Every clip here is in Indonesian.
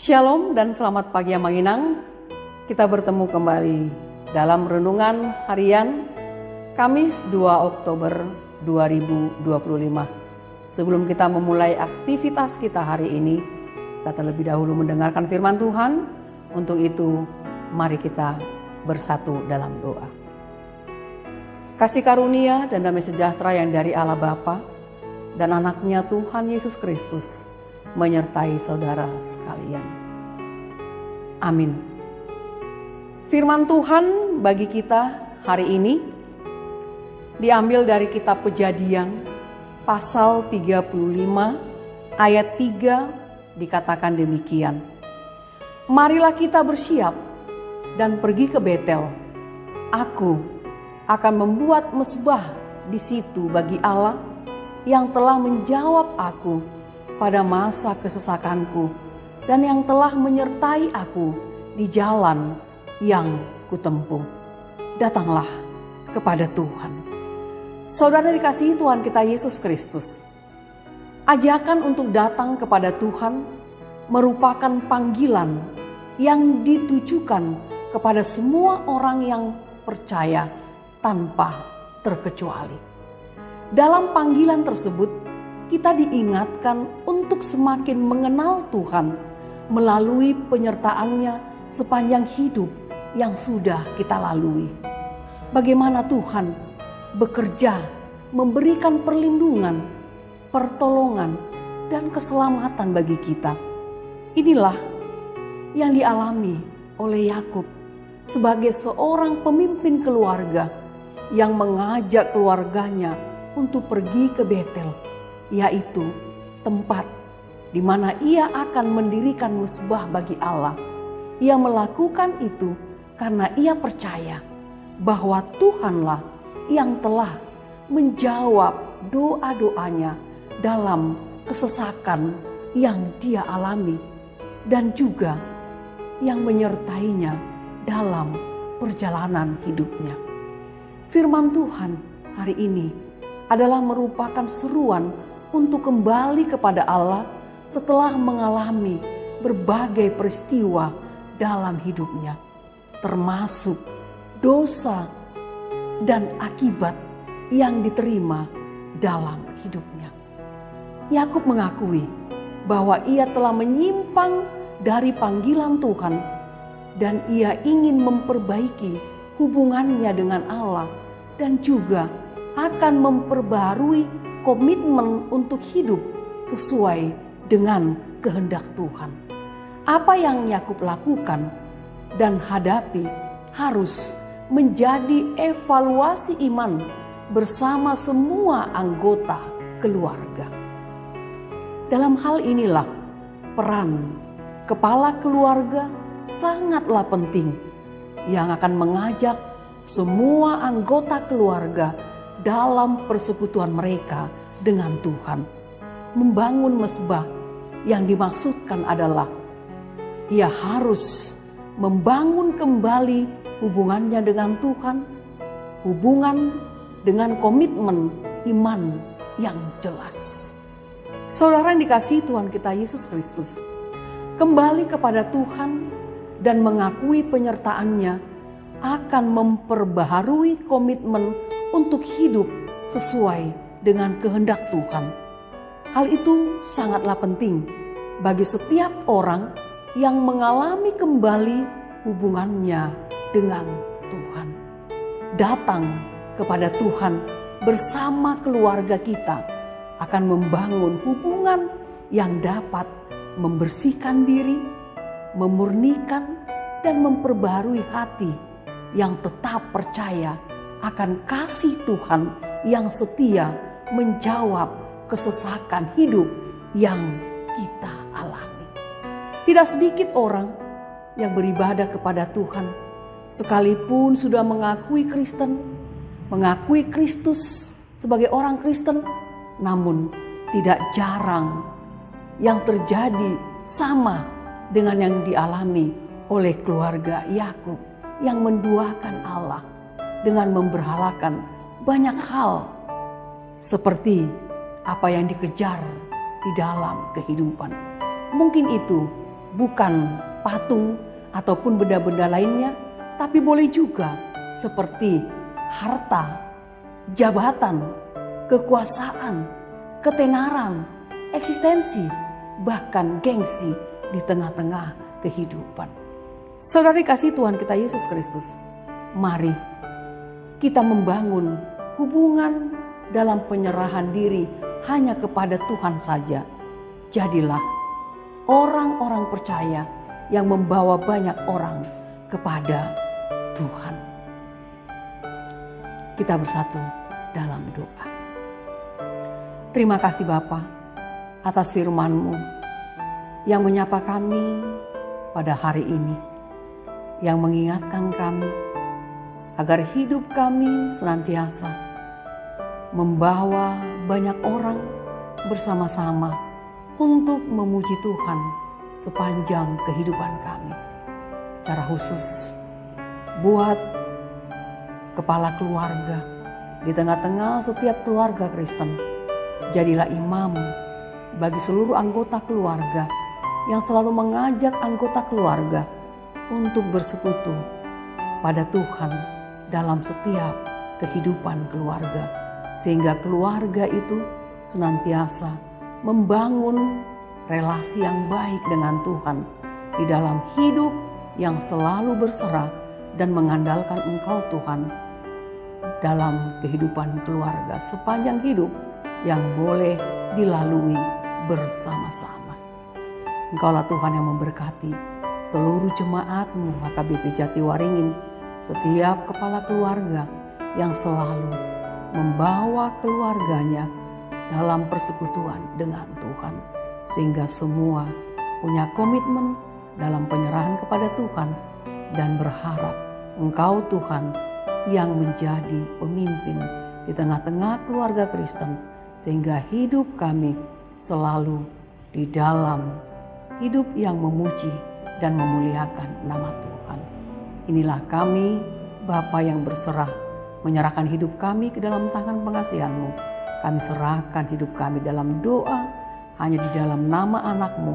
Shalom dan selamat pagi yang menginang. Kita bertemu kembali dalam renungan harian Kamis 2 Oktober 2025. Sebelum kita memulai aktivitas kita hari ini, kita terlebih dahulu mendengarkan firman Tuhan. Untuk itu, mari kita bersatu dalam doa. Kasih karunia dan damai sejahtera yang dari Allah Bapa dan anaknya Tuhan Yesus Kristus menyertai saudara sekalian. Amin. Firman Tuhan bagi kita hari ini diambil dari kitab Kejadian pasal 35 ayat 3, dikatakan demikian. Marilah kita bersiap dan pergi ke Betel. Aku akan membuat mezbah di situ bagi Allah yang telah menjawab aku pada masa kesesakanku dan yang telah menyertai aku di jalan yang kutempuh. Datanglah kepada Tuhan. Saudara dikasihi Tuhan kita Yesus Kristus, ajakan untuk datang kepada Tuhan merupakan panggilan yang ditujukan kepada semua orang yang percaya tanpa terkecuali. Dalam panggilan tersebut, kita diingatkan untuk semakin mengenal Tuhan melalui penyertaannya sepanjang hidup yang sudah kita lalui. Bagaimana Tuhan bekerja memberikan perlindungan, pertolongan, dan keselamatan bagi kita. Inilah yang dialami oleh Yakub sebagai seorang pemimpin keluarga yang mengajak keluarganya untuk pergi ke Betel, yaitu tempat di mana ia akan mendirikan mezbah bagi Allah. Ia melakukan itu karena ia percaya bahwa Tuhanlah yang telah menjawab doa-doanya dalam kesesakan yang dia alami dan juga yang menyertainya dalam perjalanan hidupnya. Firman Tuhan hari ini adalah merupakan seruan untuk kembali kepada Allah setelah mengalami berbagai peristiwa dalam hidupnya, termasuk dosa dan akibat yang diterima dalam hidupnya. Yakub mengakui bahwa ia telah menyimpang dari panggilan Tuhan dan ia ingin memperbaiki hubungannya dengan Allah dan juga akan memperbarui komitmen untuk hidup sesuai dengan kehendak Tuhan. Apa yang Yakub lakukan dan hadapi harus menjadi evaluasi iman bersama semua anggota keluarga. Dalam hal inilah peran kepala keluarga sangatlah penting yang akan mengajak semua anggota keluarga dalam persekutuan mereka dengan Tuhan. Membangun mezbah yang dimaksudkan adalah ia harus membangun kembali hubungannya dengan Tuhan, hubungan dengan komitmen iman yang jelas. Saudara yang dikasihi Tuhan kita Yesus Kristus, kembali kepada Tuhan dan mengakui penyertaannya akan memperbaharui komitmen untuk hidup sesuai dengan kehendak Tuhan. Hal itu sangatlah penting bagi setiap orang yang mengalami kembali hubungannya dengan Tuhan. Datang kepada Tuhan bersama keluarga kita akan membangun hubungan yang dapat membersihkan diri, memurnikan, dan memperbaharui hati yang tetap percaya akan kasih Tuhan yang setia menjawab kesesakan hidup yang kita alami. Tidak sedikit orang yang beribadah kepada Tuhan sekalipun sudah mengakui Kristen, mengakui Kristus sebagai orang Kristen, namun tidak jarang yang terjadi sama dengan yang dialami oleh keluarga Yakub yang menduakan Allah dengan memberhalakan banyak hal seperti apa yang dikejar di dalam kehidupan. Mungkin itu bukan patung ataupun benda-benda lainnya, tapi boleh juga seperti harta, jabatan, kekuasaan, ketenaran, eksistensi, bahkan gengsi di tengah-tengah kehidupan. Saudari kasih Tuhan kita Yesus Kristus, mari kita membangun hubungan dalam penyerahan diri hanya kepada Tuhan saja. Jadilah orang-orang percaya yang membawa banyak orang kepada Tuhan. Kita bersatu dalam doa. Terima kasih Bapa atas firman-Mu yang menyapa kami pada hari ini, yang mengingatkan kami agar hidup kami senantiasa membawa banyak orang bersama-sama untuk memuji Tuhan sepanjang kehidupan kami. Secara khusus buat kepala keluarga di tengah-tengah setiap keluarga Kristen, jadilah imam bagi seluruh anggota keluarga yang selalu mengajak anggota keluarga untuk bersekutu pada Tuhan dalam setiap kehidupan keluarga, sehingga keluarga itu senantiasa membangun relasi yang baik dengan Tuhan di dalam hidup yang selalu berserah dan mengandalkan Engkau Tuhan dalam kehidupan keluarga sepanjang hidup yang boleh dilalui bersama-sama. Engkaulah Tuhan yang memberkati seluruh jemaat-Mu HKBP Jatiwaringin, setiap kepala keluarga yang selalu membawa keluarganya dalam persekutuan dengan Tuhan, sehingga semua punya komitmen dalam penyerahan kepada Tuhan dan berharap Engkau Tuhan yang menjadi pemimpin di tengah-tengah keluarga Kristen, sehingga hidup kami selalu di dalam hidup yang memuji dan memuliakan nama Tuhan. Inilah kami, Bapa yang berserah, menyerahkan hidup kami ke dalam tangan pengasihan-Mu. Kami serahkan hidup kami dalam doa hanya di dalam nama anak-Mu,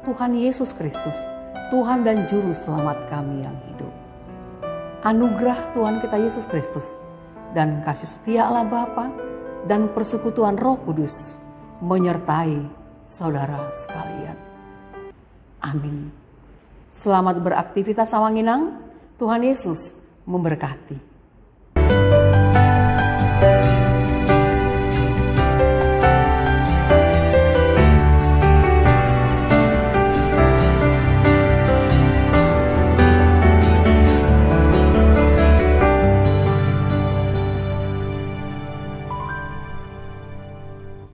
Tuhan Yesus Kristus, Tuhan dan Juru Selamat kami yang hidup. Anugerah Tuhan kita Yesus Kristus dan kasih setia Allah Bapa dan persekutuan Roh Kudus menyertai saudara sekalian. Amin. Selamat beraktivitas Sawanginang. Tuhan Yesus memberkati.